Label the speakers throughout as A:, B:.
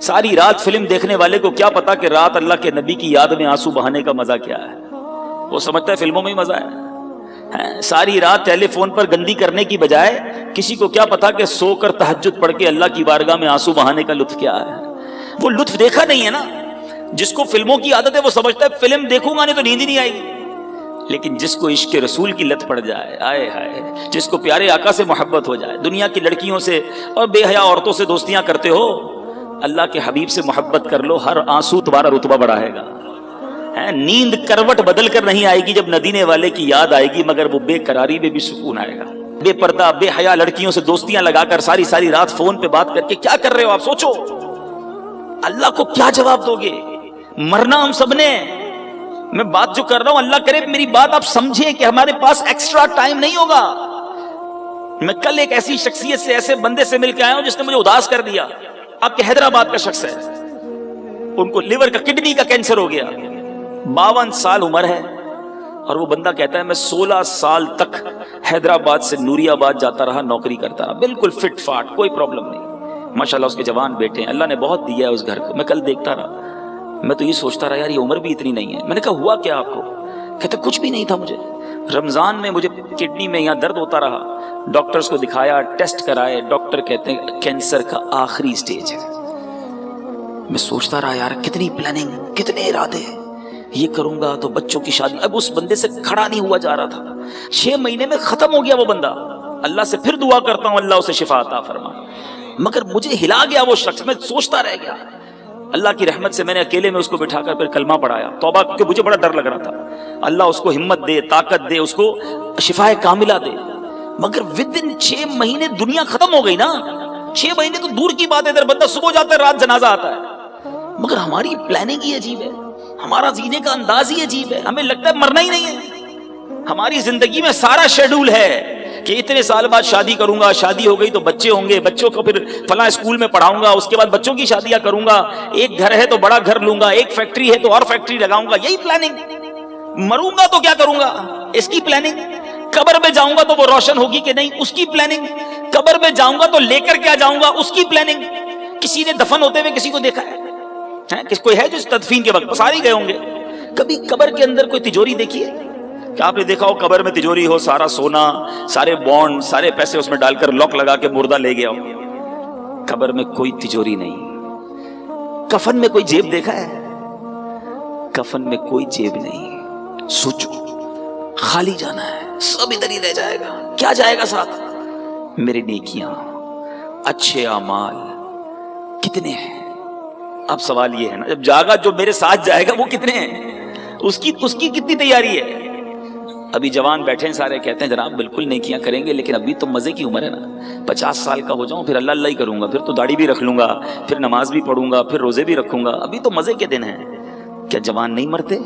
A: ساری رات فلم دیکھنے والے کو کیا پتا کہ رات اللہ کے نبی کی یاد میں آنسو بہانے کا مزہ کیا ہے. وہ سمجھتا ہے فلموں میں ہی مزہ ہے. ساری رات ٹیلی فون پر گندی کرنے کی بجائے کسی کو کیا پتا کہ سو کر تہجد پڑھ کے اللہ کی بارگاہ میں آنسو بہانے کا لطف کیا ہے. وہ لطف دیکھا نہیں ہے نا. جس کو فلموں کی عادت ہے وہ سمجھتا ہے فلم دیکھوں گا نہیں تو نیند ہی نہیں آئے گی. لیکن جس کو عشق رسول کی لت پڑ جائے، آئے ہائے، جس کو پیارے آقا سے محبت ہو جائے، دنیا کی لڑکیوں سے اور بے حیا عورتوں سے دوستیاں کرتے ہو، اللہ کے حبیب سے محبت کر لو، ہر آنسو تمہارا رتبہ بڑھائے گا. نیند کروٹ بدل کر نہیں آئے گی جب ندینے والے کی یاد آئے گی، مگر وہ بے قراری میں بھی سکون آئے گا. بے پردہ بے حیا لڑکیوں سے دوستیاں لگا کر ساری ساری رات فون پہ بات کر کے کیا کر رہے ہو آپ؟ سوچو اللہ کو کیا جواب دو گے؟ مرنا ہم سب نے. میں بات جو کر رہا ہوں اللہ کرے میری بات آپ سمجھیں کہ ہمارے پاس ایکسٹرا ٹائم نہیں ہوگا. میں کل ایک ایسی شخصیت سے، ایسے بندے سے مل کے آیا ہوں جس نے مجھے اداس کر دیا. آپ کے حیدرآباد کا شخص ہے، ان کو لیور کا کڈنی کا کینسر ہو گیا، 52 سال عمر ہے، اور وہ بندہ کہتا ہے میں 16 سال تک حیدرآباد سے نوری آباد جاتا رہا، نوکری کرتا رہا، بالکل فٹ فاٹ، کوئی پرابلم نہیں. ماشاءاللہ اس کے جوان بیٹے ہیں، اللہ نے بہت دیا ہے اس گھر کو. میں کل دیکھتا رہا، میں تو یہ سوچتا رہا یار یہ عمر بھی اتنی نہیں ہے. میں نے کہا ہوا کیا آپ کو؟ کہتے کچھ بھی نہیں تھا مجھے. رمضان میں مجھے کڈنی میں یہاں درد ہوتا رہا، ڈاکٹرز کو دکھایا، ٹیسٹ کرائے، ڈاکٹر کہتے ہیں کینسر کا آخری سٹیج ہے. میں سوچتا رہا یار کتنی پلاننگ، کتنے ارادے، یہ کروں گا تو بچوں کی شادی. اب اس بندے سے کھڑا نہیں ہوا جا رہا تھا. 6 مہینے میں ختم ہو گیا وہ بندہ. اللہ سے پھر دعا کرتا ہوں اللہ اسے شفا عطا فرمائے. مگر مجھے ہلا گیا وہ شخص. میں سوچتا رہ گیا. اللہ کی رحمت سے میں نے اکیلے میں اس کو بٹھا کر پھر کلمہ پڑھایا، توبہ، کیونکہ مجھے بڑا ڈر لگ رہا تھا. اللہ اس کو ہمت دے، طاقت دے، اس کو شفا کاملہ دے. مگر ودن 6 مہینے دنیا ختم ہو گئی نا. 6 مہینے تو دور کی بات ہے، ادھر بندہ صبح جاتا ہے رات جنازہ آتا ہے. مگر ہماری پلاننگ ہی عجیب ہے، ہمارا جینے کا انداز ہی عجیب ہے. ہمیں لگتا ہے مرنا ہی نہیں ہے. ہماری زندگی میں سارا شیڈول ہے کہ اتنے سال بعد شادی کروں گا، شادی ہو گئی تو بچے ہوں گے، بچوں کو پھر فلاں اسکول میں پڑھاؤں گا، اس کے بعد بچوں کی شادیاں کروں گا، ایک گھر ہے تو بڑا گھر لوں گا، ایک فیکٹری ہے تو اور فیکٹری لگاؤں گا. یہی پلاننگ. مروں گا تو کیا کروں گا، اس کی پلاننگ. قبر میں جاؤں گا تو وہ روشن ہوگی کہ نہیں، اس کی پلاننگ. قبر میں جاؤں گا تو لے کر کیا جاؤں گا، اس کی پلاننگ. کسی نے دفن ہوتے ہوئے کسی کو دیکھا ہے؟ کوئی ہے جو تدفین کے وقت سارے گئے ہوں گے. کبھی قبر کے اندر کوئی تجوری دیکھی ہے کہ آپ نے دیکھا ہو قبر میں تجوری ہو، سارا سونا، سارے بانڈ، سارے پیسے اس میں ڈال کر لاک لگا کے مردہ لے گیا ہو؟ قبر میں کوئی تجوری نہیں. کفن میں کوئی جیب دیکھا ہے؟ کفن میں کوئی جیب نہیں. سوچو خالی جانا ہے، سب ادھر ہی رہ جائے گا. کیا جائے گا ساتھ؟ میرے نیکیاں، اچھے اعمال کتنے ہیں؟ اب سوال یہ ہے نا، جب جاگا جو میرے ساتھ جائے گا وہ کتنے ہیں؟ اس کی کتنی تیاری ہے؟ ابھی جوان بیٹھے ہیں سارے، کہتے ہیں جناب بالکل نیکیاں کریں گے، لیکن ابھی تو مزے کی عمر ہے نا. 50 سال کا ہو جاؤں پھر اللہ اللہ ہی کروں گا، پھر تو داڑھی بھی رکھ لوں گا، پھر نماز بھی پڑھوں گا، پھر روزے بھی رکھوں گا. ابھی تو مزے کے دن ہیں. کیا جوان نہیں مرتے؟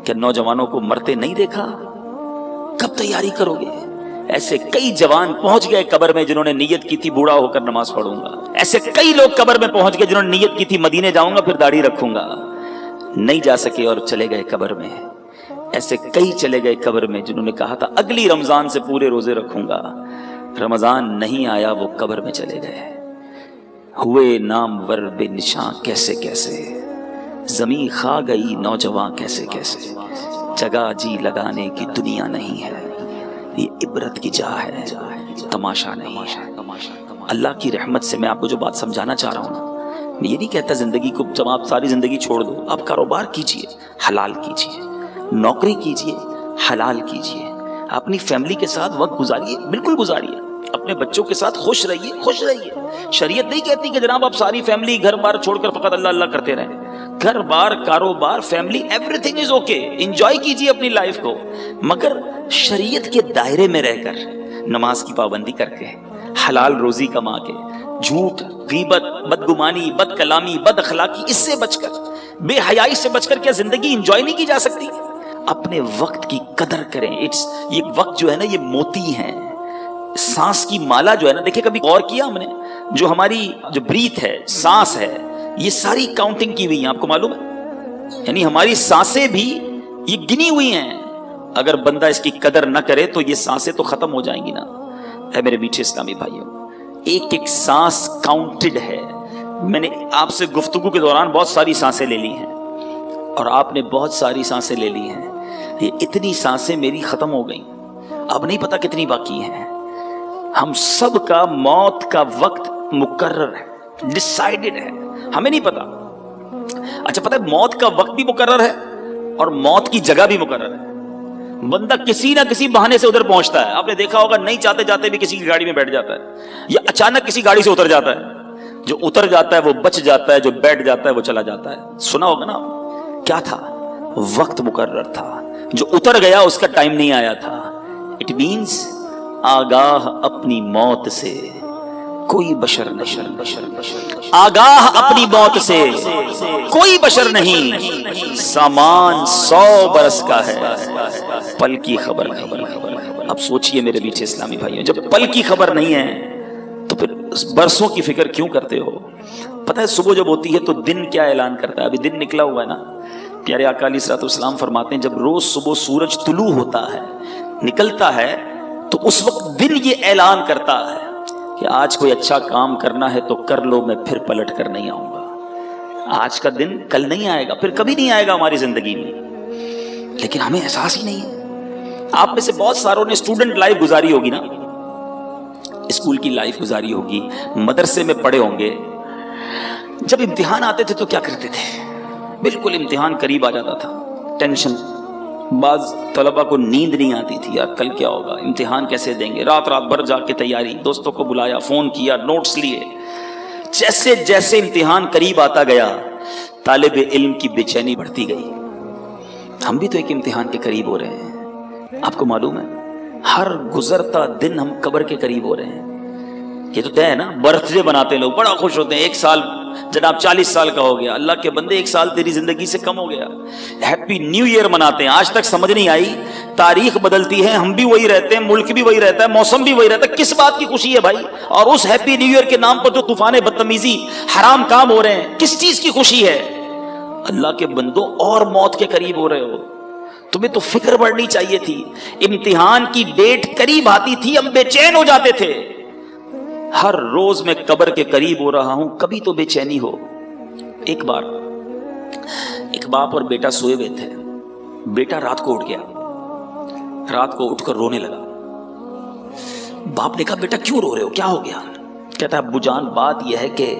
A: کیا نوجوانوں کو مرتے نہیں دیکھا؟ کب تیاری کرو گے؟ ایسے کئی جوان پہنچ گئے قبر میں جنہوں نے نیت کی تھی بوڑھا ہو کر نماز پڑھوں گا. ایسے کئی لوگ قبر میں پہنچ گئے جنہوں نے نیت کی تھی مدینے جاؤں گا پھر داڑھی رکھوں گا، نہیں جا سکے اور چلے گئے قبر میں. ایسے کئی چلے گئے قبر میں جنہوں نے کہا تھا اگلی رمضان سے پورے روزے رکھوں گا، رمضان نہیں آیا وہ قبر میں چلے گئے. ہوئے نامور بے نشاں کیسے کیسے، زمین کھا گئی نوجوان کیسے کیسے. جگہ جی لگانے کی دنیا نہیں ہے، یہ عبرت کی جا ہے، تماشا نہیں ہے. اللہ کی رحمت سے میں آپ کو جو بات سمجھانا چاہ رہا ہوں نا، میں یہ نہیں کہتا زندگی کو جب آپ ساری زندگی چھوڑ دو. آپ کاروبار کیجئے، حلال کیجئے، نوکری کیجئے، حلال کیجئے، اپنی فیملی کے ساتھ وقت گزاریے، بالکل گزاریے، اپنے بچوں کے ساتھ خوش رہیے، خوش رہیے. شریعت نہیں کہتی کہ جناب آپ ساری فیملی گھر بار چھوڑ کر فقط اللہ اللہ کرتے رہیں. گھر بار، کاروبار، family, every thing is okay. Enjoy کیجئے اپنی لائف کو، مگر شریعت کے دائرے میں رہ کر، نماز کی پابندی کر کے، حلال روزی کما کے، جھوٹ، غیبت، بدگمانی، بد کلامی، بد اخلاقی، اس سے بچ کر، بے حیائی سے بچ کر کیا زندگی انجوائے نہیں کی جا سکتی؟ اپنے وقت کی قدر کریں. یہ وقت جو ہے نا یہ موتی ہیں. سانس کی مالا جو ہے نا، دیکھیں کبھی غور کیا ہم نے، جو ہماری جو بریتھ ہے، سانس ہے، یہ ساری کاؤنٹنگ کی ہوئی ہیں، آپ کو معلوم ہے؟ یعنی ہماری سانسیں بھی یہ گنی ہوئی ہیں. اگر بندہ اس کی قدر نہ کرے تو یہ سانسیں تو ختم ہو جائیں گی نا. اے میرے میٹھے اسلامی بھائیوں، ایک ایک سانس کاؤنٹڈ ہے، میں نے آپ سے گفتگو کے دوران بہت ساری سانسیں لے لی ہیں اور آپ نے بہت ساری سانسیں لے لی ہیں. یہ اتنی سانسیں میری ختم ہو گئیں, اب نہیں پتا کتنی باقی ہیں. ہم سب کا موت کا وقت مقرر ہے, ڈیسائیڈڈ ہے, ہمیں نہیں پتا. اچھا پتہ ہے موت کا وقت بھی مقرر ہے اور موت کی جگہ بھی مقرر ہے. بندہ کسی نہ کسی بہانے سے ادھر پہنچتا ہے. آپ نے دیکھا ہوگا نہیں چاہتے جاتے بھی کسی کی گاڑی میں بیٹھ جاتا ہے یا اچانک کسی گاڑی سے اتر جاتا ہے. جو اتر جاتا ہے وہ بچ جاتا ہے, جو بیٹھ جاتا ہے وہ چلا جاتا ہے. سنا ہوگا نا, کیا تھا؟ وقت مقرر تھا. جو اتر گیا اس کا ٹائم نہیں آیا تھا. اٹ مینز آگاہ اپنی موت سے کوئی بشر نہیں, آگاہ اپنی موت سے کوئی بشر نہیں. سامان 100 برس کا ہے, پل کی خبر نہیں. اب سوچئے میرے میٹھے اسلامی بھائیوں, جب پل کی خبر نہیں ہے تو پھر برسوں کی فکر کیوں کرتے ہو؟ پتہ ہے صبح جب ہوتی ہے تو دن کیا اعلان کرتا ہے؟ ابھی دن نکلا ہوا ہے نا. پیارے آقا علیہ الصلوۃ والسلام فرماتے ہیں جب روز صبح سورج طلوع ہوتا ہے, نکلتا ہے, تو اس وقت دن یہ اعلان کرتا ہے کہ آج کوئی اچھا کام کرنا ہے تو کر لو, میں پھر پلٹ کر نہیں آؤں گا. آج کا دن کل نہیں آئے گا, پھر کبھی نہیں آئے گا ہماری زندگی میں, لیکن ہمیں احساس ہی نہیں ہے. آپ میں سے بہت ساروں نے اسٹوڈنٹ لائف گزاری ہوگی نا, اسکول کی لائف گزاری ہوگی, مدرسے میں پڑھے ہوں گے. جب امتحان آتے تھے تو کیا کرتے تھے؟ بالکل امتحان قریب آ جاتا تھا, ٹینشن. بعض طلبہ کو نیند نہیں آتی تھی, یار کل کیا ہوگا, امتحان کیسے دیں گے. رات بھر جا کے تیاری, دوستوں کو بلایا, فون کیا, نوٹس لیے. جیسے جیسے امتحان قریب آتا گیا طالب علم کی بے چینی بڑھتی گئی. ہم بھی تو ایک امتحان کے قریب ہو رہے ہیں. آپ کو معلوم ہے ہر گزرتا دن ہم قبر کے قریب ہو رہے ہیں. یہ تو طے ہے نا. برتھ ڈے بناتے ہیں لوگ, بڑا خوش ہوتے ہیں. ایک سال جناب 40 سال کا ہو گیا. اللہ کے بندے, ایک سال تیری زندگی سے کم ہو گیا. ہیپی نیو ایئر مناتے ہیں. آج تک سمجھ نہیں آئی, تاریخ بدلتی ہے, ہم بھی وہی رہتے ہیں, ملک بھی وہی رہتا ہے, موسم بھی وہی رہتا ہے. کس بات کی خوشی ہے بھائی؟ اور اس ہیپی نیو ایئر کے نام پر جو طوفان بدتمیزی, حرام کام ہو رہے ہیں, کس چیز کی خوشی ہے؟ اللہ کے بندوں, اور موت کے قریب ہو رہے ہو. تمہیں تو فکر بڑھنی چاہیے تھی. امتحان کی ڈیٹ قریب آتی تھی, ہم بے چین ہو جاتے تھے. ہر روز میں قبر کے قریب ہو رہا ہوں, کبھی تو بے چینی ہو. ایک بار ایک باپ اور بیٹا سوئے ہوئے تھے. بیٹا رات کو اٹھ گیا, رات کو اٹھ کر رونے لگا. باپ نے کہا بیٹا کیوں رو رہے ہو, کیا ہو گیا؟ کہتا ہے ابو جان بات یہ ہے کہ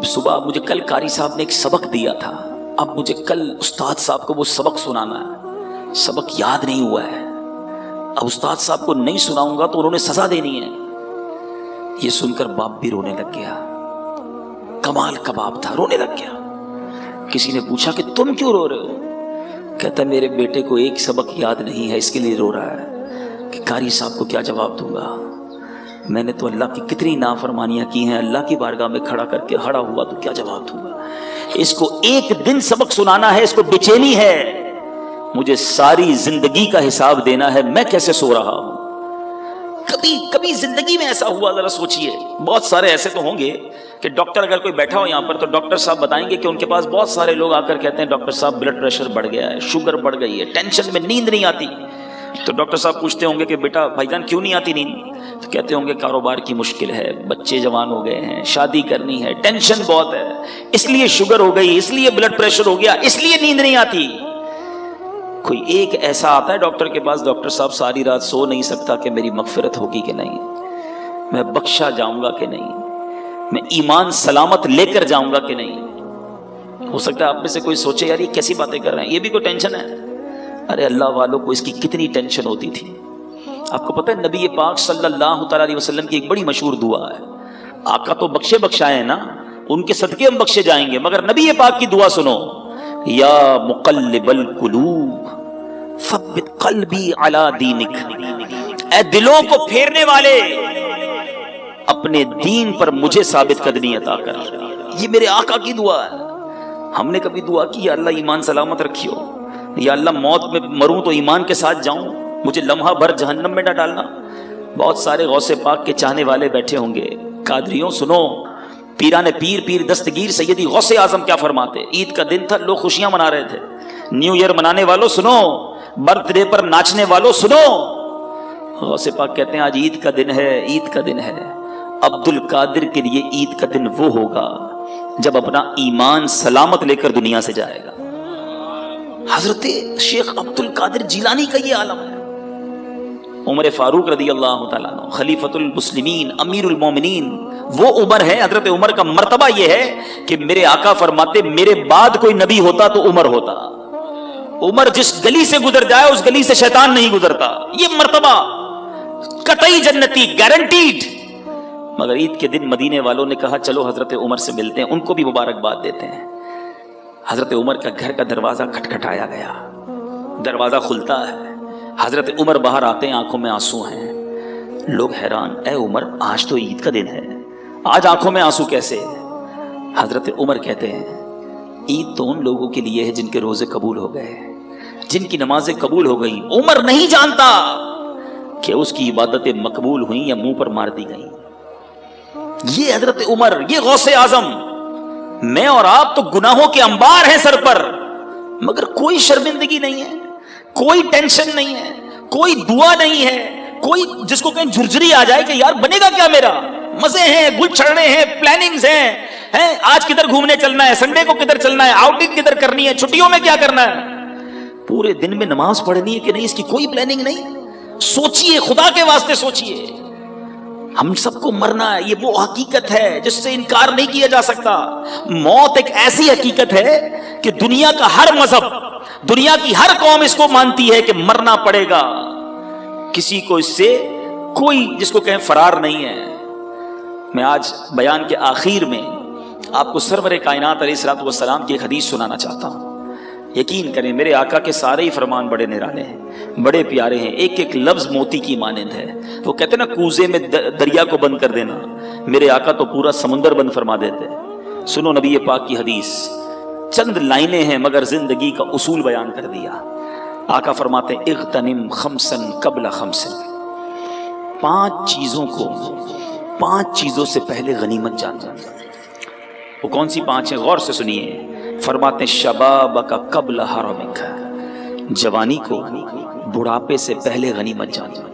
A: صبح مجھے کل قاری صاحب نے ایک سبق دیا تھا, اب مجھے کل استاد صاحب کو وہ سبق سنانا ہے, سبق یاد نہیں ہوا ہے. اب استاد صاحب کو نہیں سناؤں گا تو انہوں نے سزا دینی ہے. یہ سن کر باپ بھی رونے لگ گیا. کمال کا باپ تھا, رونے لگ گیا. کسی نے پوچھا کہ تم کیوں رو رہے ہو؟ کہتا میرے بیٹے کو ایک سبق یاد نہیں ہے, اس کے لیے رو رہا ہے کہ قاری صاحب کو کیا جواب دوں گا. میں نے تو اللہ کی کتنی نافرمانیاں کی ہیں, اللہ کی بارگاہ میں کھڑا کر کے ہڑا ہوا تو کیا جواب دوں گا. اس کو ایک دن سبق سنانا ہے, اس کو بے چینی ہے. مجھے ساری زندگی کا حساب دینا ہے, میں کیسے سو رہا ہوں. کبھی زندگی میں ایسا ہوا؟ ذرا سوچئے. بہت سارے ایسے تو ہوں گے کہ ڈاکٹر اگر کوئی بیٹھا ہو یہاں پر تو ڈاکٹر صاحب بتائیں گے کہ ان کے پاس بہت سارے لوگ آ کر کہتے ہیں ڈاکٹر صاحب بلڈ پریشر بڑھ گیا ہے, شوگر بڑھ گئی ہے, ٹینشن میں نیند نہیں آتی. تو ڈاکٹر صاحب پوچھتے ہوں گے کہ بیٹا بھائی جان کیوں نہیں آتی نیند؟ تو کہتے ہوں گے کاروبار کی مشکل ہے, بچے جوان ہو گئے ہیں, شادی کرنی ہے, ٹینشن بہت ہے, اس لیے شوگر ہو گئی, اس لیے بلڈ پریشر ہو گیا, اس لیے نیند نہیں آتی. کوئی ایک ایسا آتا ہے ڈاکٹر کے پاس, ڈاکٹر صاحب ساری رات سو نہیں سکتا کہ میری مغفرت ہوگی کہ نہیں, میں بخشا جاؤں گا کہ نہیں, میں ایمان سلامت لے کر جاؤں گا کہ نہیں. ہو سکتا ہے آپ میں سے کوئی سوچے یار یہ کیسی باتیں کر رہے ہیں, یہ بھی کوئی ٹینشن ہے. ارے اللہ والوں کو اس کی کتنی ٹینشن ہوتی تھی. آپ کو پتہ ہے نبی پاک صلی اللہ تعالی علیہ وسلم کی ایک بڑی مشہور دعا ہے. آقا تو بخشائے ہیں نا, ان کے صدقے ہم بخشے جائیں گے, مگر نبی پاک کی دعا سنو, یا مقلب القلوب ثبت قلبی علی دینک, اے دلوں کو پھیرنے والے اپنے دین پر مجھے ثابت قدمی عطا کر. یہ میرے آقا کی دعا ہے. ہم نے کبھی دعا کی یا اللہ ایمان سلامت رکھیو, یا اللہ موت میں مروں تو ایمان کے ساتھ جاؤں, مجھے لمحہ بھر جہنم میں نہ ڈالنا. بہت سارے غوث پاک کے چاہنے والے بیٹھے ہوں گے. قادریوں سنو, پیران پیر دستگیر سیدی غوث اعظم کیا فرماتے. عید کا دن تھا, لوگ خوشیاں منا رہے تھے. نیو ایئر منانے والوں سنو, برتھ ڈے پر ناچنے والوں سنو. غوث پاک کہتے ہیں آج عید کا دن ہے, عید کا دن ہے. عبد القادر کے لیے عید کا دن وہ ہوگا جب اپنا ایمان سلامت لے کر دنیا سے جائے گا۔ حضرت شیخ عبد القادر جیلانی کا یہ عالم ہے۔ عمر فاروق رضی اللہ تعالیٰ عنہ خلیفۃ المسلمین امیر المومنین، وہ عمر ہے۔ حضرت عمر کا مرتبہ یہ ہے کہ میرے آقا فرماتے میرے بعد کوئی نبی ہوتا تو عمر ہوتا۔ عمر جس گلی سے گزر جائے اس گلی سے شیطان نہیں گزرتا، یہ مرتبہ قطعی جنتی گارنٹیڈ۔ مگر عید کے دن مدینے والوں نے کہا چلو حضرت عمر سے ملتے ہیں، ان کو بھی مبارکباد دیتے ہیں۔ حضرت عمر کا گھر کا دروازہ کھٹکھٹایا گیا، دروازہ کھلتا ہے، حضرت عمر باہر آتے ہیں، آنکھوں میں آنسو ہیں۔ لوگ حیران، اے عمر آج تو عید کا دن ہے، آج آنکھوں میں آنسو کیسے؟ حضرت عمر کہتے ہیں عید تو ان لوگوں کے لیے ہے جن کے روزے قبول ہو گئے، جن کی نمازیں قبول ہو گئی۔ عمر نہیں جانتا کہ اس کی عبادتیں مقبول ہوئیں یا منہ پر مار دی گئیں۔ یہ حضرت عمر، یہ غوث اعظم۔ میں اور آپ تو گناہوں کے انبار ہیں سر پر، مگر کوئی شرمندگی نہیں ہے، کوئی ٹینشن نہیں ہے، کوئی دعا نہیں ہے، کوئی جس کو کہیں جھرجھری آ جائے کہ یار بنے گا کیا میرا۔ مزے ہیں، گل چھڑنے ہیں، پلاننگز ہیں، آج کدھر گھومنے چلنا ہے، سنڈے کو کدھر چلنا ہے، آؤٹنگ کدھر کرنی ہے، چھٹیوں میں کیا کرنا ہے۔ پورے دن میں نماز پڑھنی ہے کہ نہیں، اس کی کوئی پلاننگ نہیں۔ سوچئے، خدا کے واسطے سوچئے، ہم سب کو مرنا ہے، یہ وہ حقیقت ہے جس سے انکار نہیں کیا جا سکتا۔ موت ایک ایسی حقیقت ہے کہ دنیا کا ہر مذہب، دنیا کی ہر قوم اس کو مانتی ہے کہ مرنا پڑے گا، کسی کو اس سے کوئی جس کو کہیں فرار نہیں ہے۔ میں آج بیان کے آخر میں آپ کو سرور کائنات علیہ الصلوۃ والسلام کی ایک حدیث سنانا چاہتا ہوں۔ یقین کریں میرے آقا کے سارے ہی فرمان بڑے نرالے ہیں، بڑے پیارے ہیں، ایک ایک لفظ موتی کی مانند ہے۔ وہ کہتے ہیں نا کوزے میں دریا کو بند کر دینا، میرے آقا تو پورا سمندر بند فرما دیتے۔ سنو نبی پاک کی حدیث، چند لائنیں ہیں مگر زندگی کا اصول بیان کر دیا۔ آقا فرماتے ہیں اغتنم خمسن قبل خمسن، پانچ چیزوں سے پہلے غنیمت جاننا۔ وہ کون سی پانچ ہیں؟ غور سے سنیے۔ فرماتے ہیں شبابک قبل حرمک، جوانی کو بڑھاپے سے پہلے غنیمت جاننا۔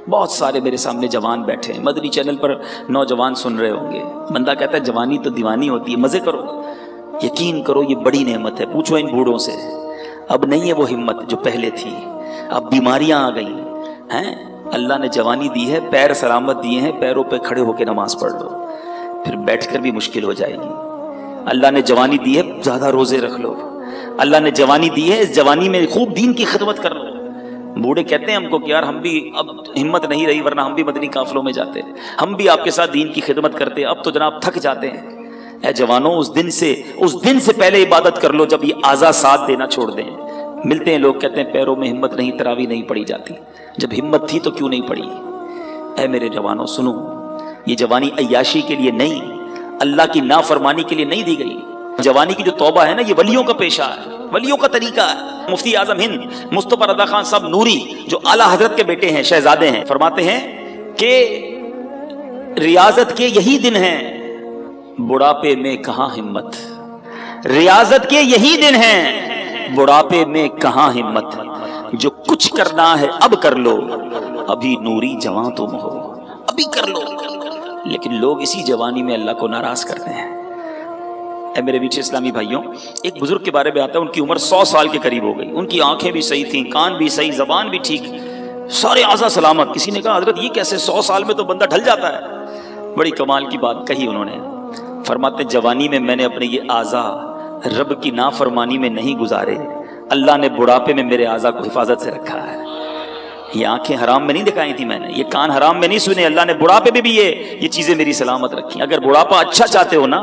A: بہت سارے میرے سامنے جوان بیٹھے ہیں، مدنی چینل پر نوجوان سن رہے ہوں گے۔ بندہ کہتا ہے جوانی تو دیوانی ہوتی ہے، مزے کرو۔ یقین کرو یہ بڑی نعمت ہے، پوچھو ان بوڑھوں سے، اب نہیں ہے وہ ہمت جو پہلے تھی، اب بیماریاں آ گئی ہیں۔ اللہ نے جوانی دی ہے، پیر سلامت دیے ہیں، پیروں پہ کھڑے ہو کے نماز پڑھ لو، پھر بیٹھ کر بھی مشکل ہو جائے گی۔ اللہ نے جوانی دی ہے، زیادہ روزے رکھ لو۔ اللہ نے جوانی دی ہے، اس جوانی میں خوب دین کی خدمت کر لو۔ بوڑھے کہتے ہیں ہم کو کہ یار ہم بھی اب ہمت نہیں رہی، ورنہ ہم بھی مدنی قافلوں میں جاتے، ہم بھی آپ کے ساتھ دین کی خدمت کرتے، اب تو جناب تھک جاتے ہیں۔ اے جوانوں، اس دن سے پہلے عبادت کر لو جب یہ اعضاء ساتھ دینا چھوڑ دیں۔ ملتے ہیں لوگ کہتے ہیں پیروں میں ہمت نہیں، تراویح نہیں پڑی جاتی۔ جب ہمت تھی تو کیوں نہیں پڑی؟ اے میرے جوانوں سنو، یہ جوانی عیاشی کے لیے نہیں، اللہ کی نافرمانی کے لیے نہیں دی گئی۔ جوانی کی جو توبہ ہے نا، یہ ولیوں کا پیشہ ہے، ولیوں کا طریقہ ہے۔ مفتی اعظم ہند مصطفیٰ رضا خان صاحب نوری جو اعلیٰ حضرت کے بیٹے ہیں، شہزادے ہیں، فرماتے ہیں کہ ریاضت کے یہی دن ہیں، بڑھاپے میں کہاں ہمت۔ ریاضت کے یہی دن ہیں، بڑھاپے میں کہاں ہمت۔ جو کچھ کرنا ہے اب کر لو، ابھی نوری جوان تم ہو، ابھی کر لو۔ لیکن لوگ اسی جوانی میں اللہ کو ناراض کرتے ہیں۔ اے میرے بیچ اسلامی بھائیوں، ایک بزرگ کے بارے میں آتا ہے، ان کی عمر 100 سال کے قریب ہو گئی، ان کی آنکھیں بھی صحیح تھیں، کان بھی صحیح، زبان بھی ٹھیک، سارے اعضاء سلامت۔ کسی نے کہا حضرت یہ کیسے 100 سال میں تو بندہ ڈھل جاتا ہے؟ بڑی کمال کی بات کہی انہوں نے۔ فرماتے جوانی میں میں نے اپنے یہ اعضاء رب کی نافرمانی میں نہیں گزارے، اللہ نے بڑھاپے میں میرے اعضاء کو حفاظت سے رکھا ہے۔ یہ آنکھیں حرام میں نہیں دکھائی تھی میں نے، یہ کان حرام میں نہیں سنے، اللہ نے بڑھاپے میں بھی یہ چیزیں میری سلامت رکھی۔ اگر بڑھاپا اچھا چاہتے ہو نا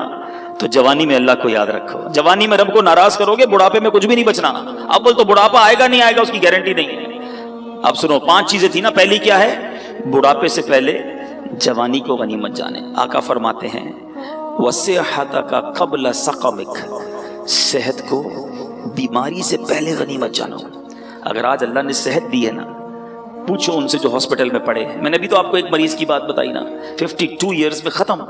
A: تو جوانی میں اللہ کو یاد رکھو۔ جوانی میں رب کو ناراض کرو گے، بڑھاپے میں کچھ بھی نہیں بچنا۔ اب بول تو بڑھاپا آئے گا نہیں آئے گا، اس کی گارنٹی نہیں ہے۔ اب سنو، 5 چیزیں تھی نا، پہلی کیا ہے؟ بڑھاپے سے پہلے جوانی کو غنیمت جانے۔ آقا فرماتے ہیں وَصِحَّتَكَ قَبْلَ سَقَمِكَ، صحت کو بیماری سے پہلے غنیمت جانو۔ اگر آج اللہ نے صحت دی ہے نا، پوچھو ان سے جو ہاسپٹل میں پڑے ہیں۔ میں نے بھی تو آپ کو ایک مریض کی بات بتائی نا، 52 ایئرز میں ختم،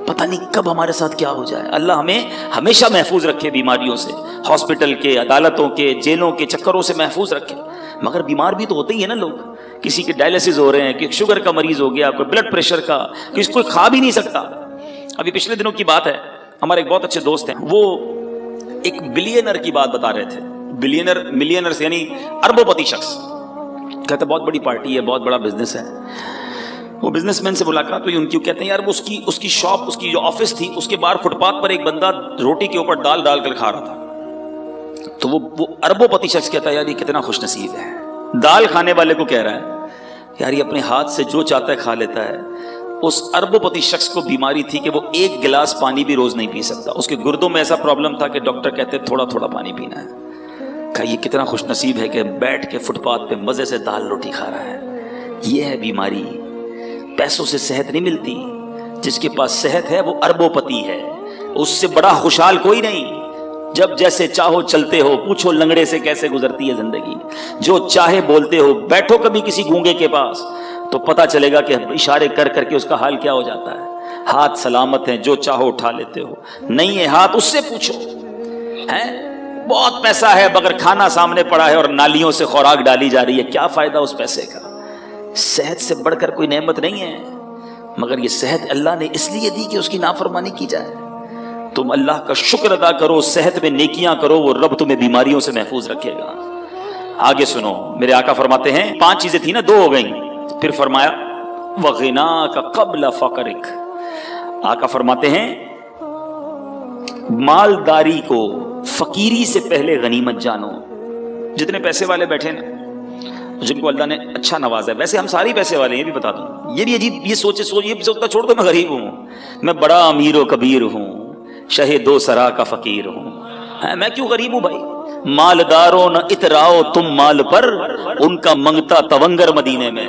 A: پتہ نہیں کب ہمارے ساتھ کیا ہو جائے۔ اللہ ہمیں ہمیشہ محفوظ رکھے بیماریوں سے، ہاسپٹل کے، عدالتوں کے، جیلوں کے چکروں سے محفوظ رکھے۔ مگر بیمار بھی تو ہوتے ہی ہیں نا لوگ، کسی کے ڈائلسس ہو رہے ہیں، کہ شوگر کا مریض ہو گیا، کوئی بلڈ پریشر کا، کسی کوئی کھا بھی نہیں سکتا۔ ابھی پچھلے دنوں کی بات ہے، ہمارے ایک بہت اچھے دوست ہیں، وہ ایک بلینر کی بات بتا رہے تھے. بلینر، ملینر یعنی اربوں پتی شخص. کہتے بہت بڑی پارٹی ہے، بہت بڑا بزنس ہے. وہ بزنس مین سے ملاقات ہوئی ان کی، کہتے ہیں یار وہ اس کی شاپ، اس کی جو آفس تھی، اس کے باہر فٹ پاتھ پر ایک بندہ روٹی کے اوپر ڈال ڈال کر کھا رہا تھا. تو وہ اربوں پتی شخص کہتا ہے یار یہ کتنا خوش نصیب ہے. دال کھانے والے کو کہہ رہا ہے یار یہ اپنے ہاتھ سے جو چاہتا ہے کھا لیتا ہے. اس اربوں پتی شخص کو بیماری تھی کہ وہ ایک گلاس پانی بھی روز نہیں پی سکتا. اس کے گردوں میں ایسا پرابلم تھا کہ ڈاکٹر کہتے تھوڑا تھوڑا پانی پینا ہے. کہا یہ کتنا خوش نصیب ہے کہ بیٹھ کے فٹ پاتھ پہ مزے سے دال روٹی کھا رہا ہے. یہ ہے بیماری. پیسوں سے صحت نہیں ملتی. جس کے پاس صحت ہے وہ اربوں پتی ہے. اس سے بڑا خوشحال کوئی نہیں. جب جیسے چاہو چلتے ہو، پوچھو لنگڑے سے کیسے گزرتی ہے زندگی. جو چاہے بولتے ہو. بیٹھو کبھی کسی گونگے کے پاس تو پتا چلے گا کہ اشارے کر کر کے اس کا حال کیا ہو جاتا ہے. ہاتھ سلامت ہیں، جو چاہو اٹھا لیتے ہو. نہیں ہے ہاتھ، اس سے پوچھو. بہت پیسہ ہے مگر کھانا سامنے پڑا ہے اور نالیوں سے خوراک ڈالی جا رہی ہے. کیا فائدہ اس پیسے کا؟ صحت سے بڑھ کر کوئی نعمت نہیں ہے. مگر یہ صحت اللہ نے اس لیے دی کہ اس کی نافرمانی کی جائے. تم اللہ کا شکر ادا کرو، صحت میں نیکیاں کرو، وہ رب تمہیں بیماریوں سے محفوظ رکھے گا. آگے سنو، میرے آقا فرماتے ہیں 5 چیزیں تھی نا، 2 ہو گئیں. پھر فرمایا وغناک قبل فقرک. آقا فرماتے ہیں مالداری کو فقیری سے پہلے غنیمت جانو. جتنے پیسے والے بیٹھے نا، جن کو اللہ نے اچھا نوازا ہے، ویسے ہم ساری پیسے والے ہیں، یہ بھی بتا دوں. یہ بھی عجیب، یہ سوچتا چھوڑ دو میں غریب ہوں، میں بڑا امیر و کبیر ہوں، شہ 2 سرا کا فقیر ہوں. میں کیوں غریب ہوں بھائی؟ مالداروں نہ اتراؤ تم مال پر، ان کا منگتا تونگر مدینے میں.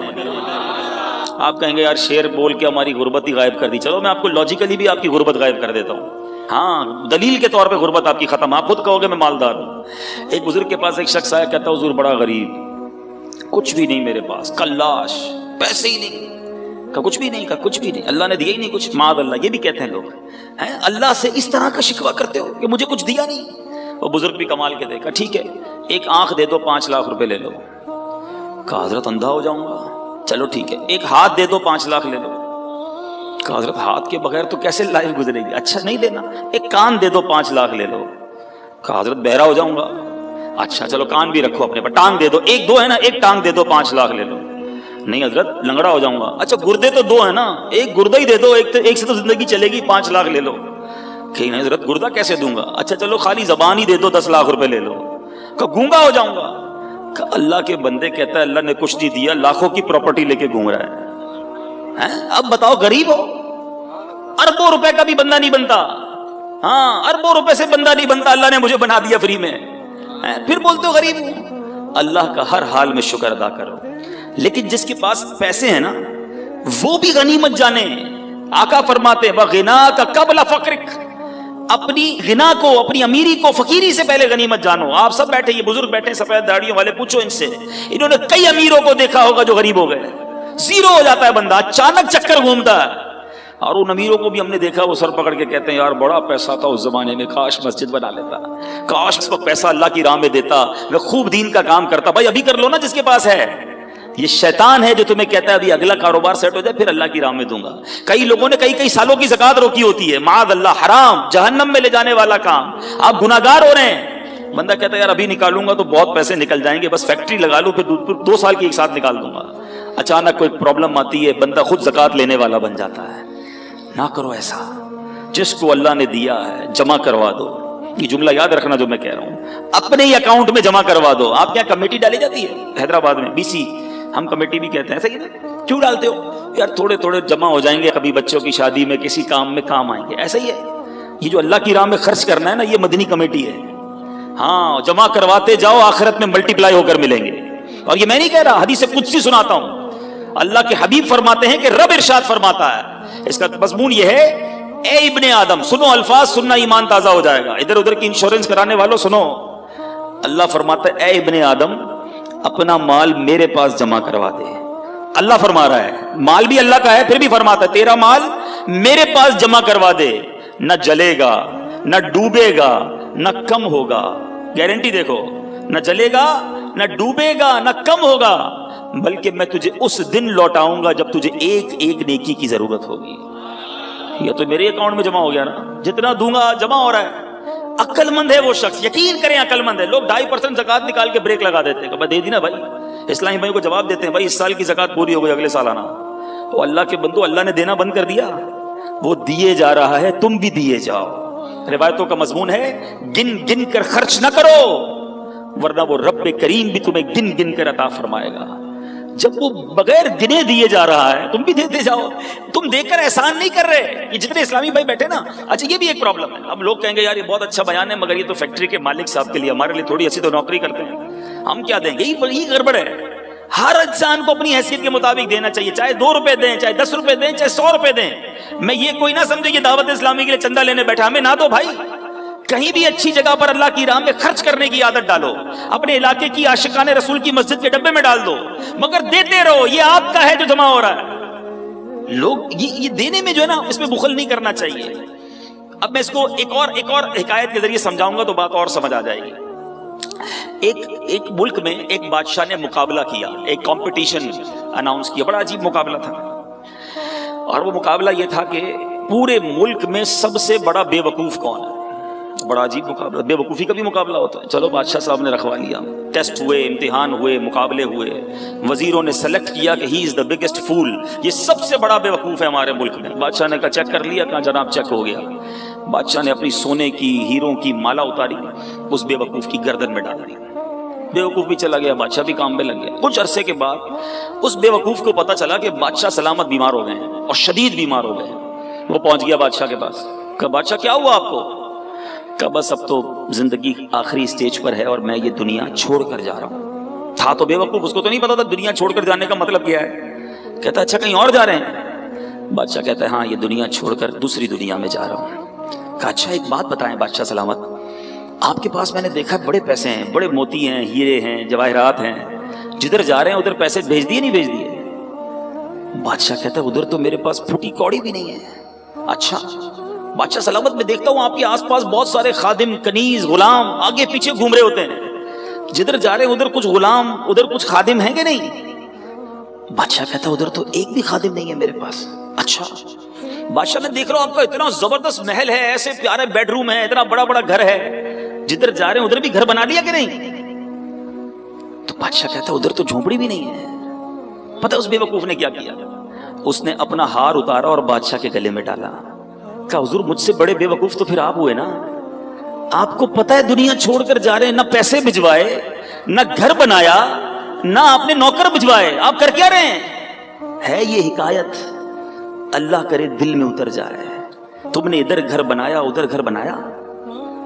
A: آپ کہیں گے یار شعر بول کے ہماری غربت ہی غائب کر دی. چلو میں آپ کو لاجیکلی بھی آپ کی غربت غائب کر دیتا ہوں. ہاں، دلیل کے طور پہ غربت آپ کی ختم. آپ خود کہو گے میں مالدار ہوں. ایک بزرگ کے پاس ایک شخص آیا، کہتا حضور بڑا غریب، کچھ بھی نہیں میرے پاس، کلاش، پیسے ہی نہیں. کہا کچھ بھی نہیں؟ کہا کچھ بھی نہیں، اللہ نے دیا ہی نہیں کچھ. معاذ اللہ. یہ بھی کہتے ہیں لوگ، اللہ سے اس طرح کا شکوہ کرتے ہو کہ مجھے کچھ دیا نہیں. وہ بزرگ بھی کمال کے دیکھا، ٹھیک ہے ایک آنکھ دے دو 5 لاکھ روپے لے لو. کہا حضرت اندھا ہو جاؤں گا. چلو ٹھیک ہے ایک ہاتھ دے دو 5 لاکھ لے لو. کہا حضرت ہاتھ کے بغیر تو کیسے لائف گزرے گی؟ اچھا نہیں دینا. ایک کان دے دو 5 لاکھ لے لو. کہا حضرت بہرا ہو جاؤں گا. اچھا چلو کان بھی رکھو اپنے پر. ٹانگ دے دو، 1-2 ہے نا، ایک ٹانگ دے دو 5 لاکھ لے لو. نہیں حضرت لنگڑا ہو جاؤں گا. اچھا گردے تو 2 ہے نا، ایک گردہ ہی دے دو، ایک سے تو زندگی چلے گی، 5 لاکھ لے لو. کہ نہیں حضرت گردہ کیسے دوں گا. اچھا چلو خالی زبان ہی دے دو 10 لاکھ روپے لے لو. کہ گونگا ہو جاؤں گا. کہ اللہ کے بندے کہتا ہے اللہ نے کچھ نہیں دیا، لاکھوں کی پراپرٹی لے کے گھوم رہا ہے. اب بتاؤ غریب ہو؟ اربوں روپے کا بھی بندہ نہیں بنتا. ہاں اربوں روپے سے بندہ نہیں بنتا، اللہ نے مجھے بنا دیا فری میں. پھر بولتے ہو غریب ہوں. اللہ کا ہر حال میں شکر ادا کرو. لیکن جس کے پاس پیسے ہیں نا وہ بھی غنیمت جانے. آقا فرماتے ہیں وغناک قبل فقرک. اپنی غنا کو، اپنی امیری کو فقیری سے پہلے غنیمت جانو. آپ سب بیٹھے، یہ بزرگ بیٹھے سفید داڑھیوں والے، پوچھو ان سے. انہوں نے کئی امیروں کو دیکھا ہوگا جو غریب ہو گئے. زیرو ہو جاتا ہے بندہ، اچانک چکر گھومتا ہے. اور ان امیروں کو بھی ہم نے دیکھا وہ سر پکڑ کے کہتے ہیں یار بڑا پیسہ تھا اس زمانے میں، کاش مسجد بنا لیتا، کاش اس وقت پیسہ اللہ کی راہ میں دیتا، میں خوب دین کا کام کرتا. بھائی ابھی کر لو نا جس کے پاس ہے. یہ شیطان ہے جو تمہیں کہتا ہے ابھی اگلا کاروبار سیٹ ہو جائے پھر اللہ کی راہ میں دوں گا. کئی لوگوں نے کئی سالوں کی زکات روکی ہوتی ہے. معاذ اللہ، حرام، جہنم میں لے جانے والا کام. آپ گناہگار ہو رہے ہیں. بندہ کہتا ہے یار ابھی نکالوں گا تو بہت پیسے نکل جائیں گے، بس فیکٹری لگا لوں پھر 2 سال کی ایک ساتھ نکال دوں گا. اچانک کوئی پرابلم آتی ہے، بندہ خود زکات لینے والا بن جاتا ہے. نہ کرو ایسا. جس کو اللہ نے دیا ہے جمع کروا دو. یہ جملہ یاد رکھنا جو میں کہہ رہا ہوں، اپنے ہی اکاؤنٹ میں جمع کروا دو. آپ کیا کمیٹی ڈالی جاتی ہے حیدرآباد میں، BC، ہم کمیٹی بھی کہتے ہیں، صحیح ہے؟ کیوں ڈالتے ہو؟ یار تھوڑے تھوڑے جمع ہو جائیں گے، کبھی بچوں کی شادی میں کسی کام میں کام آئیں گے. ایسا ہی ہے یہ جو اللہ کی راہ میں خرچ کرنا ہے نا، یہ مدنی کمیٹی ہے. ہاں جمع کرواتے جاؤ، آخرت میں ملٹی پلائی ہو کر ملیں گے. اور یہ میں نہیں کہہ رہا، حدیث قدسی سناتا ہوں. اللہ کے حبیب فرماتے ہیں کہ رب ارشاد فرماتا ہے، اس کا مضمون یہ ہے، اے ابن آدم، سنو الفاظ، سننا ایمان تازہ ہو جائے گا. ادھر ادھر کی انشورنس کرانے والوں سنو. اللہ فرماتا ہے اے ابن آدم اپنا مال میرے پاس جمع کروا دے. اللہ فرما رہا ہے، مال بھی اللہ کا ہے، پھر بھی فرماتا ہے تیرا مال میرے پاس جمع کروا دے. نہ جلے گا، نہ ڈوبے گا، نہ کم ہوگا. گارنٹی دیکھو، نہ جلے گا، نہ ڈوبے گا، نہ کم ہوگا، بلکہ میں تجھے اس دن لوٹاؤں گا جب تجھے ایک ایک نیکی کی ضرورت ہوگی. یہ تو میرے اکاؤنٹ میں جمع ہو گیا نا, جتنا دوں گا جمع ہو رہا ہے. عقل مند ہے وہ شخص, یقین کریں عقل مند ہے. لوگ 2.5% زکات نکال کے بریک لگا دیتے ہیں, دے دی نا بھائی. اسلامی بھائی کو جواب دیتے ہیں, بھائی اس سال کی زکات پوری ہو گئی, اگلے سال آنا. تو اللہ کے بندو, اللہ نے دینا بند کر دیا, وہ دیے جا رہا ہے, تم بھی دیے جاؤ. روایتوں کا مضمون ہے گن گن کر خرچ نہ کرو, ورنہ وہ رب کریم بھی تمہیں گن گن کر عطا فرمائے گا. جب وہ بغیر گنے دیے جا رہا ہے, تم بھی دیتے جاؤ. تم دے کر احسان نہیں کر رہے. یہ جتنے اسلامی بھائی بیٹھے نا, اچھا یہ بھی ایک پرابلم ہے. اب لوگ کہیں گے یار یہ بہت اچھا بیان ہے, مگر یہ تو فیکٹری کے مالک صاحب کے لیے, ہمارے لیے تھوڑی ایسی تو نوکری کرتے ہیں, ہم کیا دیں گے. یہی گڑبڑ ہے. ہر انسان کو اپنی حیثیت کے مطابق دینا چاہیے, چاہے 2 روپے دیں, چاہے 10 روپے دیں, چاہے 100 روپے دیں. میں یہ کوئی نہ سمجھے کہ دعوت اسلامی کے لیے چندہ لینے بیٹھا, ہمیں نہ دو بھائی. کہیں بھی اچھی جگہ پر اللہ کی راہ میں خرچ کرنے کی عادت ڈالو. اپنے علاقے کی عاشقان رسول کی مسجد کے ڈبے میں ڈال دو, مگر دیتے رہو. یہ آپ کا ہے جو جمع ہو رہا ہے. لوگ یہ دینے میں جو ہے نا, اس میں بخل نہیں کرنا چاہیے. اب میں اس کو ایک اور حکایت کے ذریعے سمجھاؤں گا تو بات اور سمجھ آ جائے گی. ایک ملک میں ایک بادشاہ نے مقابلہ کیا, ایک کمپٹیشن اناؤنس کیا. بڑا عجیب مقابلہ تھا, اور وہ مقابلہ یہ تھا کہ پورے ملک میں سب سے بڑا بے وقوف کون ہے. بڑا عجیب مقابلہ, بے وقوفی کا بھی مقابلہ ہوتا ہے. چلو بادشاہ صاحب نے رکھوا لیا, ٹیسٹ ہوئے, امتحان ہوئے, مقابلے ہوئے, وزیروں نے سلیکٹ کیا کہ ہی از دا بگیسٹ فول, یہ سب سے بڑا بے وقوف ہے ہمارے ملک میں. بادشاہ نے کہا چیک کر لیا, کہا جناب چیک ہو گیا. بادشاہ نے اپنی سونے کی ہیروں کی مالا اتاری, اس بے وقوف کی گردن میں ڈال دی. بے وقوف بھی چلا گیا, بادشاہ بھی کام میں لگ گیا. کچھ عرصے کے بعد اس بے وقوف کو پتا چلا کہ بادشاہ سلامت بیمار ہو گئے ہیں, اور شدید بیمار ہو گئے. وہ پہنچ گیا بادشاہ کے پاس, کہا بادشاہ کیا ہوا آپ کو؟ کہا بس اب تو زندگی آخری سٹیج پر ہے اور میں یہ دنیا چھوڑ کر جا رہا ہوں. تھا تو بے وقوف, اس کو تو نہیں پتا تھا دنیا چھوڑ کر جانے کا مطلب کیا ہے. کہتا اچھا کہیں اور جا رہے ہیں؟ بادشاہ کہتا ہے ہاں, یہ دنیا چھوڑ کر دوسری دنیا میں جا رہا ہوں. کہا اچھا ایک بات بتائیں بادشاہ سلامت, آپ کے پاس میں نے دیکھا بڑے پیسے ہیں, بڑے موتی ہیں, ہیرے ہیں, جواہرات ہیں, جدھر جا رہے ہیں ادھر پیسے بھیج دیے نہیں بھیج دیے؟ بادشاہ کہتا ہے ادھر تو میرے پاس پھوٹی کوڑی بھی نہیں ہے. اچھا بادشاہ سلامت, میں دیکھتا ہوں آپ کے آس پاس بہت سارے خادم, کنیز, غلام آگے پیچھے گھوم رہے ہوتے ہیں, جدھر جا رہے ہیں ادھر کچھ غلام, ادھر کچھ خادم ہیں کہ نہیں؟ بادشاہ کہتا ہے ادھر تو ایک بھی خادم نہیں ہے میرے پاس. اچھا بادشاہ میں دیکھ رہا ہوں آپ کا اتنا زبردست محل ہے, ایسے پیارے بیڈ روم ہے, اتنا بڑا بڑا گھر ہے, جدھر جا رہے ہیں ادھر بھی گھر بنا لیا کہ نہیں؟ تو بادشاہ کہتا ہے ادھر تو جھونپڑی بھی نہیں ہے. پتہ اس بے وقوف نے کیا کیا, اس نے اپنا ہار اتارا اور بادشاہ کے گلے میں ڈالا. کہا حضور مجھ سے بڑے بے وقوف تو پھر آپ ہوئے نا, آپ کو پتہ ہے دنیا چھوڑ کر جا رہے ہیں, نہ پیسے بھجوائے, نہ گھر بنایا, نہ آپ نے نوکر بھجوائے, آپ کر کیا رہے ہیں؟ ہے یہ حکایت اللہ کرے دل میں اتر جائے. تم نے ادھر گھر بنایا, ادھر گھر بنایا,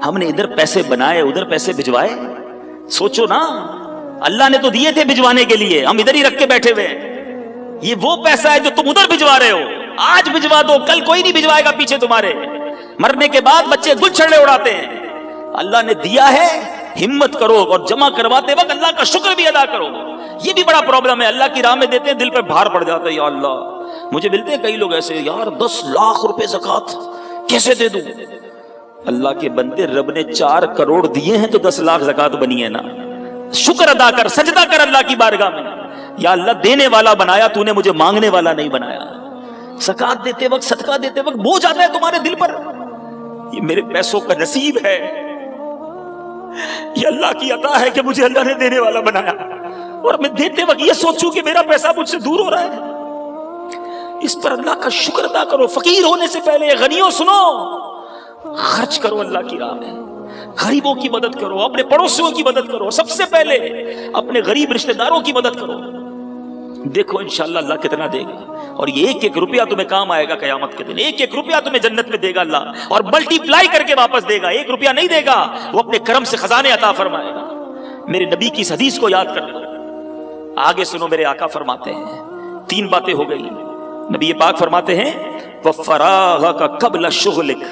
A: ہم نے ادھر پیسے بنائے, ادھر پیسے بھجوائے. سوچو نا, اللہ نے تو دیے تھے بھجوانے کے لیے, ہم ادھر ہی رکھ کے بیٹھے ہوئے. یہ وہ پیسہ ہے جو تم ادھر بھجوا رہے ہو, آج بھجوا دو, کل کوئی نہیں بھجوائے گا پیچھے تمہارے. مرنے کے بعد بچے گل چھڑے اڑاتے ہیں. اللہ نے دیا ہے, ہمت کرو, اور جمع کرواتے وقت اللہ کا شکر بھی ادا کرو. یہ بھی بڑا پرابلم ہے, اللہ کی راہ میں دیتے ہیں دل پہ بھار پڑ جاتا ہے, یا اللہ. مجھے ملتے ہیں کئی لوگ ایسے, یار 10 لاکھ روپے زکات کیسے دے دوں؟ اللہ کے بندے, رب نے 4 کروڑ دیے ہیں تو 10 لاکھ زکات بنی ہے نا. شکر ادا کر, سجدہ کر اللہ کی بارگاہ میں, یا اللہ دینے والا بنایا تو نے, مجھے مانگنے والا نہیں بنایا. زکات دیتے وقت, صدقہ دیتے وقت بوجھ آتا ہے تمہارے دل پر, یہ میرے پیسوں کا نصیب ہے, یہ اللہ کی عطا ہے کہ مجھے اللہ نے دینے والا بنایا, اور میں دیتے وقت یہ سوچوں کہ میرا پیسہ مجھ سے دور ہو رہا ہے. اس پر اللہ کا شکر ادا کرو. فقیر ہونے سے پہلے غنیوں سنو, خرچ کرو اللہ کی راہ میں, غریبوں کی مدد کرو, اپنے پڑوسیوں کی مدد کرو, سب سے پہلے اپنے غریب رشتہ داروں کی مدد کرو. دیکھو انشاءاللہ اللہ کتنا دے گا, اور یہ 1-1 روپیہ تمہیں کام آئے گا قیامت کے دن. 1-1 روپیہ تمہیں جنت میں دے گا اللہ, اور ملٹی پلائی کر کے واپس دے گا. 1 روپیہ نہیں دے گا, وہ اپنے کرم سے خزانے عطا فرمائے گا. میرے نبی کی اس حدیث کو یاد کر لو. آگے سنو, میرے آقا فرماتے ہیں 3 باتیں ہو گئی. نبی پاک فرماتے ہیں وَفَرَاغَكَ قَبْلَ شُغْلِكَ,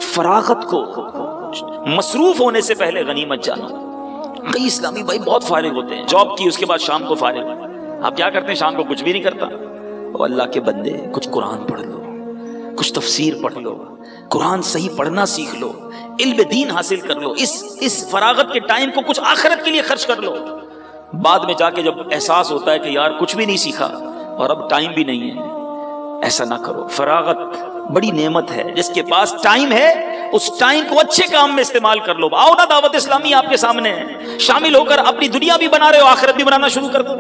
A: فراغت کو, مصروف ہونے سے پہلے غنیمت جانو. کئی اسلامی بھائی بہت فارغ ہوتے ہیں, جاب کی اس کے بعد شام کو فارغ. آپ کیا کرتے ہیں شام کو؟ کچھ بھی نہیں کرتا. اور اللہ کے بندے, کچھ قرآن پڑھ لو, کچھ تفسیر پڑھ لو, قرآن صحیح پڑھنا سیکھ لو, علم دین حاصل کر لو. اس فراغت کے ٹائم کو کچھ آخرت کے لیے خرچ کر لو. بعد میں جا کے جب احساس ہوتا ہے کہ یار کچھ بھی نہیں سیکھا اور اب ٹائم بھی نہیں ہے, ایسا نہ کرو. فراغت بڑی نعمت ہے. جس کے پاس ٹائم ہے اس ٹائم کو اچھے کام میں استعمال کر لو. آؤ نا دعوت اسلامی آپ کے سامنے ہے, شامل ہو کر اپنی دنیا بھی بنا رہے ہو, آخرت بھی بنانا شروع کر دو.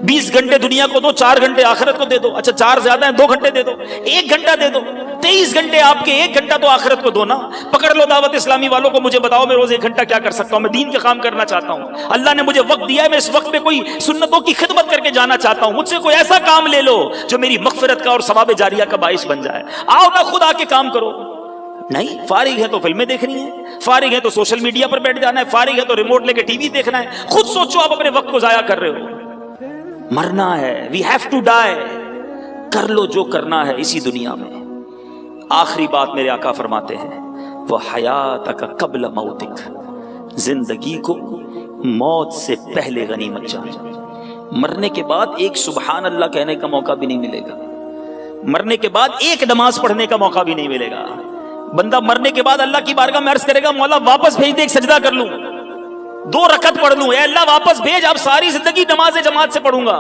A: 20 گھنٹے دنیا کو دو, 4 گھنٹے آخرت کو دے دو. اچھا 4 زیادہ ہیں, 2 گھنٹے دے دو, 1 گھنٹہ دے دو. 23 گھنٹے آپ کے, 1 گھنٹہ تو آخرت کو دو نا. پکڑ لو دعوت اسلامی والوں کو, مجھے بتاؤ میں روز 1 گھنٹہ کیا کر سکتا ہوں. میں دین کا کام کرنا چاہتا ہوں, اللہ نے مجھے وقت دیا ہے, میں اس وقت میں کوئی سنتوں کی خدمت کر کے جانا چاہتا ہوں. مجھ سے کوئی ایسا کام لے لو جو میری مغفرت کا اور ثواب جاریہ کا باعث بن جائے. آؤ نا خود آ کے کام کرو. نہیں, فارغ ہے تو فلمیں دیکھنی ہے, فارغ ہے تو سوشل میڈیا پر بیٹھ جانا ہے, فارغ ہے تو ریموٹ لے کے ٹی وی دیکھنا ہے. خود سوچو آپ اپنے وقت کو ضائع کر رہے ہو. مرنا ہے, وی ہیو ٹو ڈائی. کر لو جو کرنا ہے اسی دنیا میں. آخری بات میرے آقا فرماتے ہیں, وہ حیاتک قبل موتک, زندگی کو موت سے پہلے غنیمت جان. مرنے کے بعد ایک سبحان اللہ کہنے کا موقع بھی نہیں ملے گا. مرنے کے بعد ایک نماز پڑھنے کا موقع بھی نہیں ملے گا. بندہ مرنے کے بعد اللہ کی بارگاہ میں عرض کرے گا, مولا واپس بھیج دے, ایک سجدہ کر لوں, 2 رکعت پڑھ لوں. اے اللہ واپس بھیج, اب ساری زندگی نماز جماعت سے پڑھوں گا,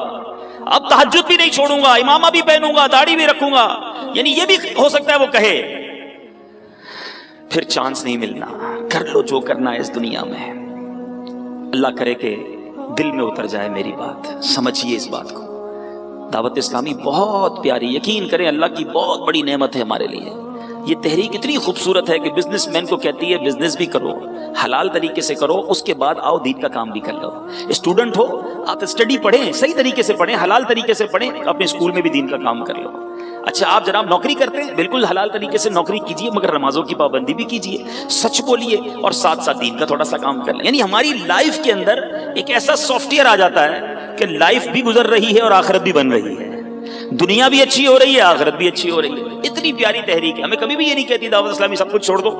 A: اب تہجد بھی نہیں چھوڑوں گا, امامہ بھی پہنوں گا, داڑھی بھی رکھوں گا. یعنی یہ بھی ہو سکتا ہے وہ کہے. پھر چانس نہیں ملنا. کر لو جو کرنا ہے اس دنیا میں. اللہ کرے کہ دل میں اتر جائے میری بات. سمجھیے اس بات کو. دعوت اسلامی بہت پیاری, یقین کریں اللہ کی بہت بڑی نعمت ہے ہمارے لیے. یہ تحریک اتنی خوبصورت ہے کہ بزنس مین کو کہتی ہے بزنس بھی کرو, حلال طریقے سے کرو, اس کے بعد آؤ دین کا کام بھی کر لو. اسٹوڈنٹ ہو آپ اسٹڈی پڑھیں, صحیح طریقے سے پڑھیں, حلال طریقے سے پڑھیں, اپنے اسکول میں بھی دین کا کام کر لو. اچھا آپ جناب نوکری کرتے ہیں, بالکل حلال طریقے سے نوکری کیجیے, مگر نمازوں کی پابندی بھی کیجیے, سچ بولیے, اور ساتھ ساتھ دین کا تھوڑا سا کام کر لیں. یعنی ہماری لائف کے اندر ایک ایسا سافٹ ویئر آ جاتا ہے کہ لائف بھی گزر رہی ہے اور آخرت بھی بن رہی ہے. دنیا بھی اچھی ہو رہی ہے, آخرت بھی اچھی ہو رہی ہے. اتنی پیاری تحریک ہے. ہمیں کبھی بھی یہ نہیں کہتی دعوت اسلامی سب کچھ چھوڑ دو,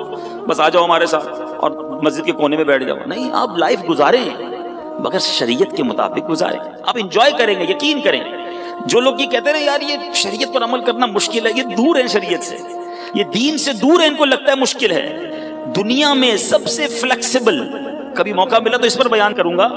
A: بس آ جاؤ ہمارے ساتھ اور مسجد کے کونے میں بیٹھ جاؤ. نہیں, آپ لائف گزاریں مگر شریعت کے مطابق گزاریں. آپ انجوائے کریں گے, یقین کریں. جو لوگ یہ کہتے ہیں یار یہ شریعت پر عمل کرنا مشکل ہے, یہ دور ہیں شریعت سے, یہ دین سے دور ہے, ان کو لگتا ہے مشکل ہے. دنیا میں سب سے فلیکسیبل, کبھی موقع ملا تو اس پر بیان کروں گا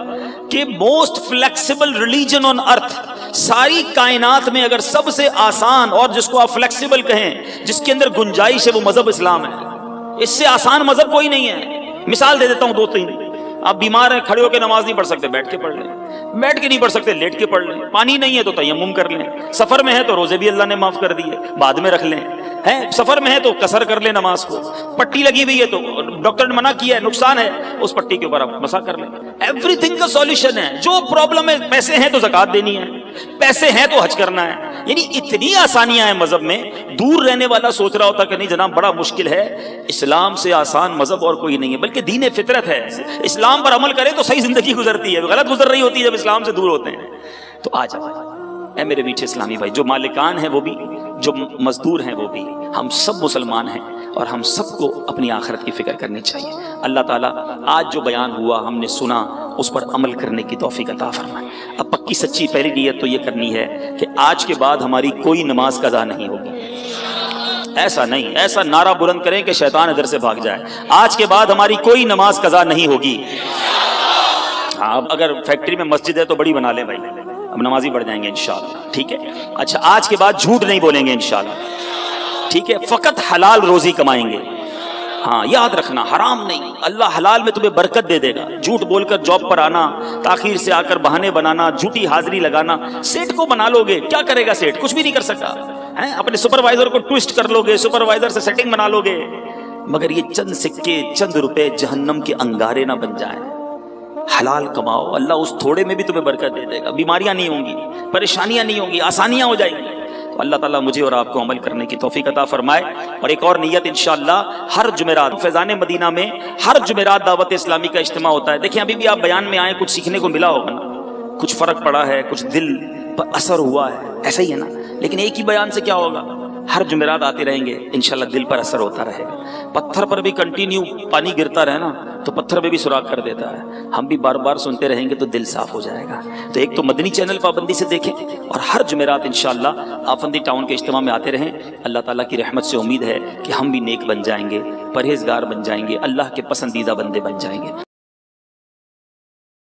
A: کہ موسٹ فلیکسیبل ریلیجن آن ارتھ, ساری کائنات میں اگر سب سے آسان اور جس کو آپ فلیکسیبل کہیں, جس کے اندر گنجائش ہے, وہ مذہب اسلام ہے. اس سے آسان مذہب کوئی نہیں ہے. مثال دے دیتا ہوں 2-3. آپ بیمار ہیں, کھڑے ہو کے نماز نہیں پڑھ سکتے, بیٹھ کے پڑھ لیں. بیٹھ کے نہیں پڑھ سکتے, لیٹ کے پڑھ لیں. پانی نہیں ہے تو تیمم کر لیں. سفر میں ہے تو روزے بھی اللہ نے معاف کر دیے, بعد میں رکھ لیں. سفر میں ہے تو قصر کر لیں نماز کو. پٹی لگی ہوئی ہے تو ڈاکٹر نے منع کیا ہے, نقصان ہے, اس پٹی کے اوپر آپ مسح کر لیں. ایوری تھنگ کا سولوشن ہے. جو پرابلم ہے, پیسے ہیں تو زکات دینی ہے, پیسے ہیں تو حج کرنا ہے. یعنی اتنی آسانیاں ہیں مذہب میں. دور رہنے والا سوچ رہا ہوتا کہ نہیں جناب بڑا مشکل ہے. اسلام سے آسان مذہب اور کوئی نہیں ہے, بلکہ دین فطرت ہے. اسلام پر عمل کرے تو صحیح زندگی گزرتی ہے, غلط گزر رہی ہوتی ہے جب اسلام سے دور ہوتے ہیں. تو آ جاؤ اے میرے میٹھے اسلامی بھائی, جو مالکان ہیں وہ بھی, جو مزدور ہیں وہ بھی, ہم سب مسلمان ہیں اور ہم سب کو اپنی آخرت کی فکر کرنی چاہیے. اللہ تعالیٰ آج جو بیان ہوا ہم نے سنا, اس پر عمل کرنے کی توفیق عطا فرمائے. اب پکی سچی پہلی نیت تو یہ کرنی ہے کہ آج کے بعد ہماری کوئی نماز قضا نہیں ہوگی. ایسا نہیں, ایسا نعرہ بلند کریں کہ شیطان ادھر سے بھاگ جائے. آج کے بعد ہماری کوئی نماز قضا نہیں ہوگی. اب اگر فیکٹری میں مسجد ہے تو بڑی بنا لیں بھائی, اب نمازی بڑھ جائیں گے انشاءاللہ. ٹھیک ہے. اچھا آج کے بعد جھوٹ نہیں بولیں گے انشاءاللہ. ٹھیک ہے. فقط حلال روزی کمائیں گے. ہاں یاد رکھنا, حرام نہیں. اللہ حلال میں تمہیں برکت دے دے گا. جھوٹ بول کر جاب پر آنا, تاخیر سے آ کر بہانے بنانا, جھوٹی حاضری لگانا, سیٹ کو بنا لو گے, کیا کرے گا سیٹ؟ کچھ بھی نہیں کر سکتا. اپنے سپروائزر کو ٹوسٹ کر لو گے, سپروائزر سے سیٹنگ بنا لو گے, مگر یہ چند سکے, چند روپے جہنم کے انگارے نہ بن جائیں. حلال کماؤ, اللہ اس تھوڑے میں بھی تمہیں برکت دے دے گا. بیماریاں نہیں ہوں گی, پریشانیاں نہیں ہوں گی, آسانیاں ہو جائیں گی. تو اللہ تعالیٰ مجھے اور آپ کو عمل کرنے کی توفیق عطا فرمائے. اور ایک اور نیت انشاءاللہ, ہر جمعرات فیضان مدینہ میں ہر جمعرات دعوت اسلامی کا اجتماع ہوتا ہے. دیکھیں ابھی بھی آپ بیان میں آئے, کچھ سیکھنے کو ملا ہوگا نا, کچھ فرق پڑا ہے, کچھ دل پر اثر ہوا ہے, ایسا ہی ہے نا. لیکن ایک ہی بیان سے کیا ہوگا؟ ہر جمعرات آتے رہیں گے, انشاءاللہ دل پر اثر ہوتا رہے گا. پتھر پر بھی کنٹینیو پانی گرتا رہے نا تو پتھر میں بھی سراغ کر دیتا ہے. ہم بھی بار بار سنتے رہیں گے تو دل صاف ہو جائے گا. تو ایک تو مدنی چینل پابندی سے دیکھیں, اور ہر جمعرات انشاءاللہ آفندی ٹاؤن کے اجتماع میں آتے رہیں. اللہ تعالیٰ کی رحمت سے امید ہے کہ ہم بھی نیک بن جائیں گے, پرہیزگار بن جائیں گے, اللہ کے پسندیدہ بندے بن جائیں گے.